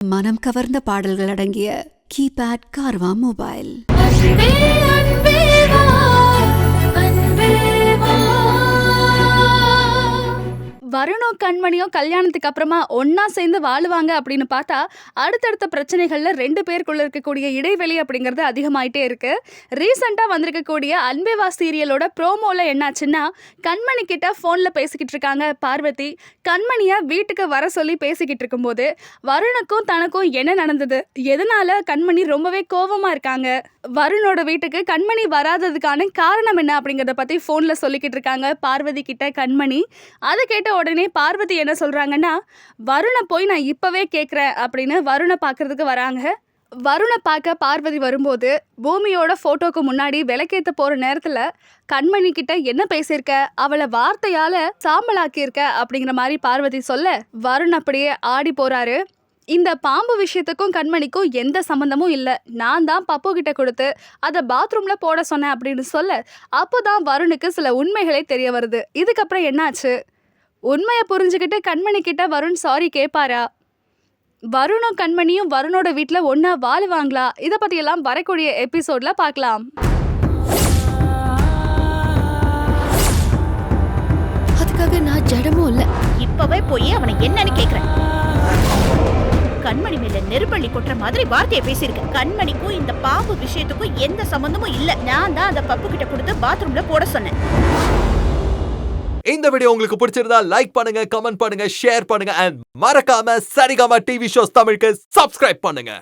மனம் கவர்ந்த பாடல்கள் அடங்கிய கீபேட் கார்வா மொபைல். வருணும் கண்மணியும் கல்யாணத்துக்கு அப்புறமா ஒன்னா சேர்ந்து வாழுவாங்க அப்படின்னு பார்த்தா அடுத்தடுத்த பிரச்சனைகள்ல 2 பேருக்குள்ள இருக்கக்கூடிய இடைவெளி அப்படிங்கிறது அதிகமாயிட்டே இருக்கு. ரீசெண்டா வந்திருக்கக்கூடிய அன்பே வா சீரியலோட ப்ரோமோல என்னாச்சுன்னா, கண்மணி கிட்ட போன்ல பேசிக்கிட்டு இருக்காங்க பார்வதி. கண்மணிய வீட்டுக்கு வர சொல்லி பேசிக்கிட்டு இருக்கும்போது வருணுக்கும் தனக்கும் என்ன நடந்தது, எதனால கண்மணி ரொம்பவே கோவமா இருக்காங்க, வருணோட வீட்டுக்கு கண்மணி வராததுக்கான காரணம் என்ன அப்படிங்கறத பத்தி போன்ல சொல்லிக்கிட்டு இருக்காங்க பார்வதி கிட்ட கண்மணி. அதை கேட்ட உடனே பார்வதி என்ன சொல்றாங்கன்னா, வருணை போய் நான் இப்பவே கேட்குறேன் அப்படின்னு வருணை பார்க்கறதுக்கு வராங்க. வருணை பார்க்க பார்வதி வரும்போது பூமியோட ஃபோட்டோக்கு முன்னாடி விளக்கேற்ற போகிற நேரத்தில் கண்மணி கிட்ட என்ன பேசியிருக்க, அவளை வார்த்தையால் சாம்பலாக்கியிருக்க அப்படிங்கிற மாதிரி பார்வதி சொல்ல வருண் அப்படியே ஆடி போகிறாரு. இந்த பாம்பு விஷயத்துக்கும் கண்மணிக்கும் எந்த சம்மந்தமும் இல்லை, நான் தான் பப்பு கிட்ட கொடுத்து அதை பாத்ரூமில் போட சொன்னேன் அப்படின்னு சொல்ல அப்போ தான் வருணுக்கு சில உண்மைகளே தெரிய வருது. இதுக்கப்புறம் என்னாச்சு, உண்மையை புரிஞ்சுக்கிட்டு கண்மணி கிட்ட வருண் சாரி கேட்பாரா, வருணும் கண்மணியும் வருணோட வீட்டில் ஒன்றா வாழுவாங்களா, இதை பற்றியெல்லாம் வரக்கூடிய எபிசோடில் பார்க்கலாம். அதுக்காக நான் ஜடமும் இல்லை. இப்பவே போய் அவனை என்னன்னு கேக்குறேன். கண்மணி மேல நெருப்பள்ளி கொட்டுற மாதிரி வார்த்தையை பேசியிருக்க. கண்மணிக்கும் இந்த பாம்பு விஷயத்துக்கும் எந்த சம்பந்தமும் இல்ல. நான் தான் அந்த பப்பு கிட்ட கொடுத்து பாத்ரூம்ல போட சொன்னேன். இந்த வீடியோ உங்களுக்கு பிடிச்சிருந்தா லைக் பண்ணுங்க, கமெண்ட் பண்ணுங்க, ஷேர் பண்ணுங்க and மறக்காம சரிகமா டிவி ஷோஸ் தமிழுக்கு சப்ஸ்கிரைப் பண்ணுங்க.